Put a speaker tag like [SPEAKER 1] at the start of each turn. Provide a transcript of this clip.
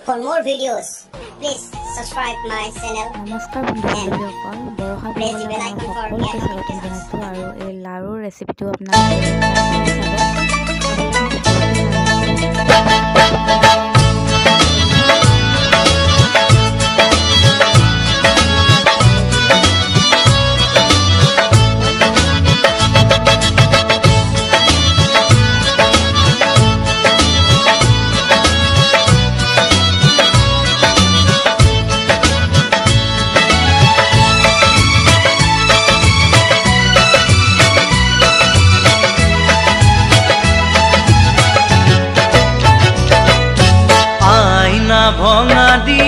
[SPEAKER 1] For more videos, please subscribe my channel.
[SPEAKER 2] নমস্কাৰ বন্ধুসকল বৰষা
[SPEAKER 1] Press the bell icon for
[SPEAKER 2] সকলোকে
[SPEAKER 1] more
[SPEAKER 2] স্বাগতম
[SPEAKER 1] videos.
[SPEAKER 2] জনাইছো আৰু এই লাৰু ৰেচিপিটো
[SPEAKER 3] ভঙা দি